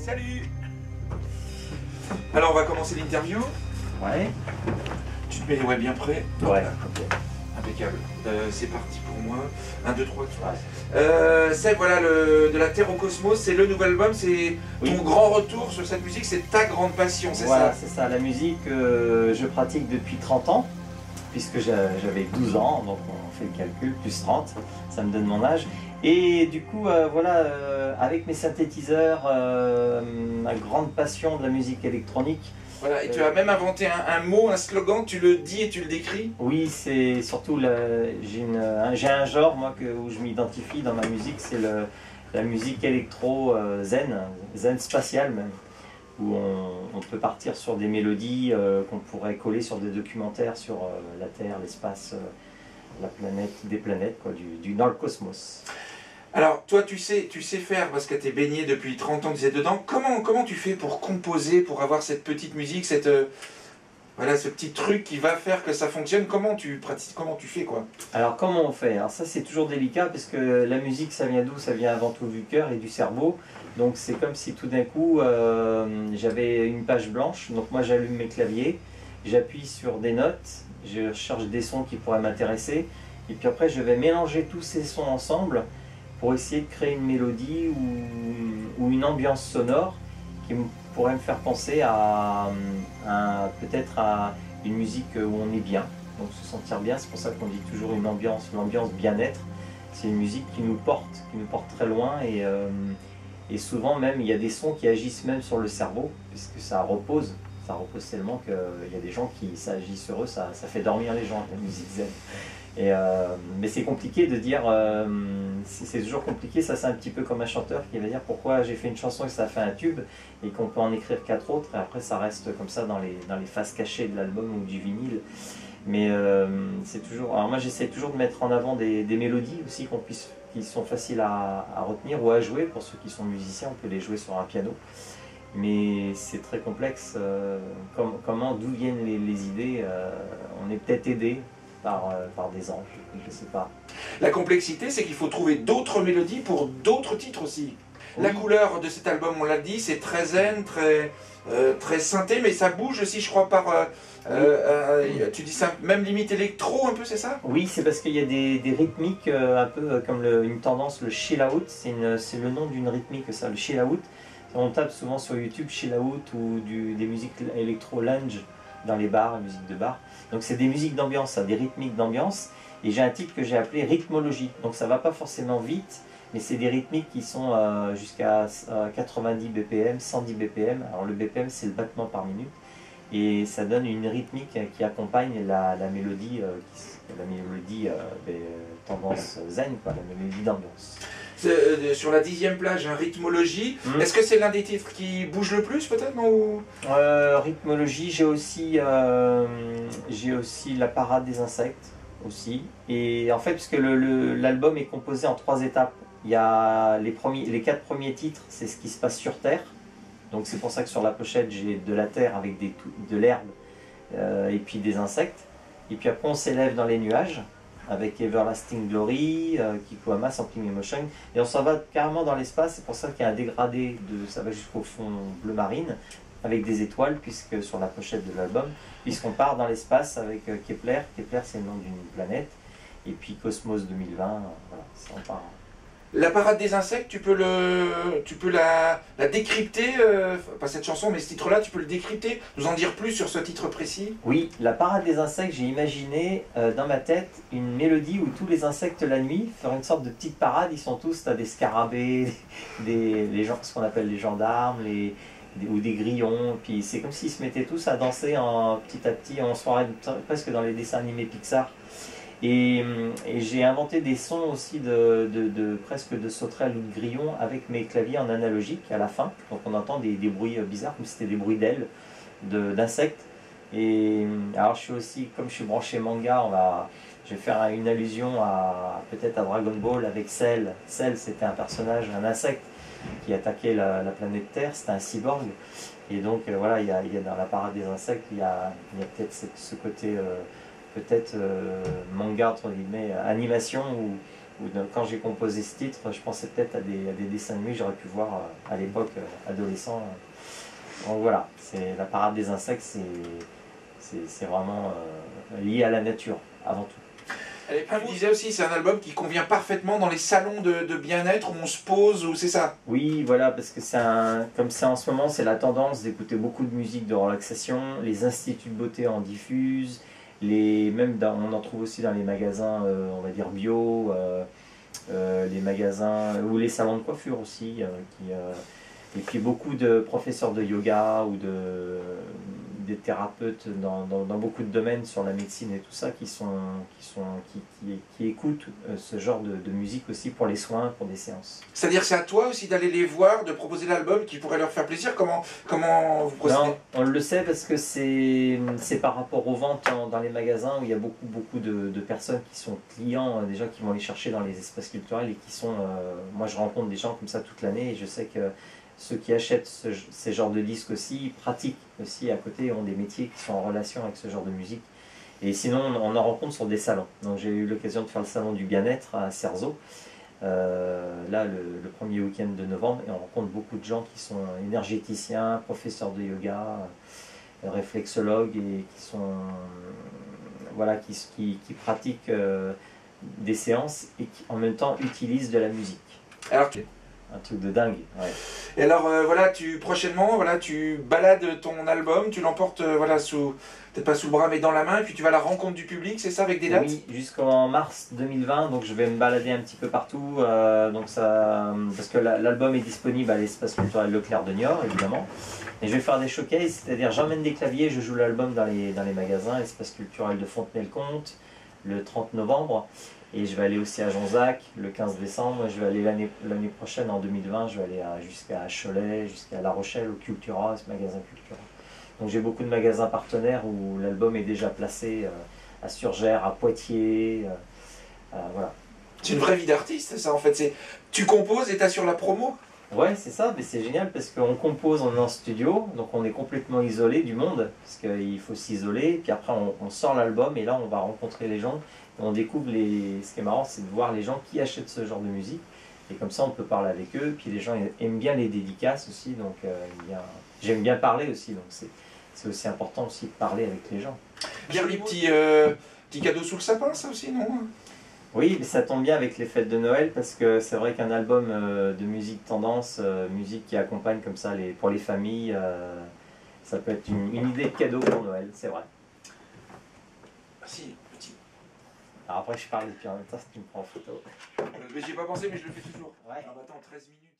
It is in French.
Salut. Alors on va commencer l'interview. Ouais. Tu te mets bien prêt? Ouais. Ok. Impeccable. C'est parti pour moi. 1, 2, 3, 4. Ouais. C'est voilà de la Terre au Cosmos, c'est le nouvel album, c'est Oui. ton grand retour sur cette musique, c'est ta grande passion, c'est Voilà, ça? c'est ça. La musique, je pratique depuis 30 ans, puisque j'avais 12 ans, donc on fait le calcul, plus 30, ça me donne mon âge. Et du coup, avec mes synthétiseurs, ma grande passion de la musique électronique. Voilà, et tu as même inventé un mot, un slogan, tu le dis et tu le décris? Oui, c'est surtout, j'ai un genre moi, où je m'identifie dans ma musique, c'est la musique électro zen spatiale même, où on peut partir sur des mélodies qu'on pourrait coller sur des documentaires sur la Terre, l'espace, la planète, des planètes, quoi, dans le cosmos. Alors, toi, tu sais faire, parce que tu es baigné depuis 30 ans, tu es dedans. Comment tu fais pour composer, pour avoir cette petite musique, voilà, ce petit truc qui va faire que ça fonctionne? Comment tu pratiques, comment tu fais, quoi? Alors, comment on fait? Alors ça, c'est toujours délicat, parce que la musique, ça vient d'où? Ça vient avant tout du cœur et du cerveau. Donc, c'est comme si tout d'un coup, j'avais une page blanche. Donc, moi, j'allume mes claviers, j'appuie sur des notes, je cherche des sons qui pourraient m'intéresser. Et puis après, je vais mélanger tous ces sons ensemble pour essayer de créer une mélodie ou une ambiance sonore qui pourrait me faire penser peut-être à une musique où on est bien, donc se sentir bien. C'est pour ça qu'on dit toujours l'ambiance bien-être. C'est une musique qui nous porte très loin et souvent même il y a des sons qui agissent même sur le cerveau puisque ça repose tellement qu'il y a des gens qui ça agit sur eux, ça fait dormir les gens, la musique zen. Mais c'est compliqué de dire, c'est toujours compliqué, ça c'est un petit peu comme un chanteur qui va dire pourquoi j'ai fait une chanson et ça a fait un tube et qu'on peut en écrire 4 autres et après ça reste comme ça dans les faces cachées de l'album ou du vinyle. Mais c'est toujours, alors moi j'essaie toujours de mettre en avant des mélodies aussi qui sont faciles à retenir ou à jouer. Pour ceux qui sont musiciens, on peut les jouer sur un piano. Mais c'est très complexe, d'où viennent les idées, on est peut-être aidé par des anges, je ne sais pas. La complexité, c'est qu'il faut trouver d'autres mélodies pour d'autres titres aussi. Oui. La couleur de cet album, on l'a dit, c'est très zen, très synthé, mais ça bouge aussi, je crois, tu dis ça, même limite électro un peu, c'est ça? Oui, c'est parce qu'il y a des rythmiques un peu comme une tendance, le chill out, c'est le nom d'une rythmique, ça, le chill out. On tape souvent sur YouTube chill out ou des musiques électro-lounge dans les bars, musique de bar. Donc c'est des musiques d'ambiance, des rythmiques d'ambiance. Et j'ai un titre que j'ai appelé rythmologie. Donc ça va pas forcément vite, mais c'est des rythmiques qui sont jusqu'à 90 BPM, 110 BPM. Alors le BPM c'est le battement par minute. Et ça donne une rythmique qui accompagne la mélodie, tendance zen, quoi, la mélodie d'ambiance. Sur la 10e plage, un rythmologie. Est-ce que c'est l'un des titres qui bouge le plus, peut-être, non? Rythmologie, j'ai aussi la parade des insectes aussi. Et en fait, puisque l'album est composé en 3 étapes, il y a les 4 premiers titres, c'est ce qui se passe sur Terre. Donc c'est pour ça que sur la pochette, j'ai de la terre avec de l'herbe et puis des insectes. Et puis après, on s'élève dans les nuages avec Everlasting Glory, Kikuama, Sampling Emotion. Et on s'en va carrément dans l'espace, c'est pour ça qu'il y a un dégradé, ça va jusqu'au fond bleu marine, avec des étoiles, puisque sur la pochette de l'album, puisqu'on part dans l'espace avec Kepler. Kepler, c'est le nom d'une planète. Et puis Cosmos 2020, voilà, on part. La parade des insectes, tu peux la décrypter, pas cette chanson, mais ce titre-là, tu peux le décrypter, nous en dire plus sur ce titre précis? Oui, la parade des insectes, j'ai imaginé dans ma tête une mélodie où tous les insectes la nuit feraient une sorte de petite parade. Ils sont tous, t'as des scarabées, ce qu'on appelle les gendarmes, ou des grillons. Puis c'est comme s'ils se mettaient tous à danser petit à petit, on se croirait presque dans les dessins animés Pixar. Et j'ai inventé des sons aussi presque de sauterelles ou de grillons avec mes claviers en analogique à la fin. Donc on entend des bruits bizarres, comme si c'était des bruits d'ailes d'insectes. Et alors comme je suis branché manga, je vais faire une allusion peut-être à Dragon Ball avec Cell. Cell, c'était un personnage, un insecte qui attaquait la planète Terre, c'était un cyborg. Et donc voilà, il y a dans la parade des insectes, il y a peut-être ce côté... manga entre guillemets, animation quand j'ai composé ce titre, je pensais peut-être à des dessins animés que j'aurais pu voir à l'époque, adolescent. Donc voilà, c'est la parade des insectes, c'est vraiment lié à la nature, avant tout. Et puis, tu disais aussi, c'est un album qui convient parfaitement dans les salons de bien-être où on se pose, ou c'est ça? Oui, voilà, parce que comme c'est en ce moment, c'est la tendance d'écouter beaucoup de musique de relaxation. Les instituts de beauté en diffusent, on en trouve aussi dans les magasins, on va dire bio, les magasins ou les salons de coiffure aussi. Et puis beaucoup de professeurs de yoga ou des thérapeutes dans beaucoup de domaines sur la médecine et tout ça qui écoutent ce genre de musique aussi pour les soins, pour des séances. C'est-à-dire c'est à toi aussi d'aller les voir, de proposer l'album qui pourrait leur faire plaisir. Comment vous procédez? Non, on le sait parce que c'est par rapport aux ventes dans les magasins où il y a beaucoup de personnes qui sont clients, déjà qui vont les chercher dans les espaces culturels et qui sont... moi je rencontre des gens comme ça toute l'année et je sais que ceux qui achètent ces genres de disques aussi pratiquent aussi à côté, ont des métiers qui sont en relation avec ce genre de musique. Et sinon, on en rencontre sur des salons. Donc j'ai eu l'occasion de faire le salon du bien-être à Cerzeau, là le premier week-end de novembre, et on rencontre beaucoup de gens qui sont énergéticiens, professeurs de yoga, réflexologues, et qui sont voilà, qui pratiquent des séances et qui en même temps utilisent de la musique. Alors, Un truc de dingue. Ouais. et alors voilà, prochainement, voilà, tu balades ton album, tu l'emportes peut-être pas sous le bras mais dans la main, et puis tu vas à la rencontre du public, c'est ça, avec des dates? Oui, jusqu'en mars 2020, donc je vais me balader un petit peu partout, parce que l'album est disponible à l'espace culturel Leclerc de Niort, évidemment. Et je vais faire des showcases, c'est-à-dire j'emmène des claviers, je joue l'album dans les magasins, l'espace culturel de Fontenay-le-Comte, le 30 novembre. Et je vais aller aussi à Jonzac le 15 décembre. Je vais aller l'année prochaine, en 2020, je vais aller jusqu'à Cholet, jusqu'à La Rochelle, au Cultura, ce magasin Cultura. Donc j'ai beaucoup de magasins partenaires où l'album est déjà placé à Surgères, à Poitiers. Voilà. C'est une vraie vie d'artiste, ça, en fait. Tu composes et t'assures la promo? Ouais, c'est ça, mais c'est génial parce qu'on compose, on est en studio, donc on est complètement isolé du monde, parce qu'il faut s'isoler, puis après on sort l'album et là on va rencontrer les gens, et on découvre ce qui est marrant, c'est de voir les gens qui achètent ce genre de musique, et comme ça on peut parler avec eux, puis les gens aiment bien les dédicaces aussi, donc j'aime bien parler aussi, donc c'est aussi important aussi de parler avec les gens. Bien les petits cadeaux sous le sapin, ça aussi, non? Oui, mais ça tombe bien avec les fêtes de Noël parce que c'est vrai qu'un album de musique tendance, musique qui accompagne comme ça pour les familles, ça peut être une idée de cadeau pour Noël, c'est vrai. Merci, petit. Alors après je parle et puis en même temps si tu me prends en photo. J'y ai pas pensé mais je le fais toujours. Ouais. Alors attends, 13 minutes.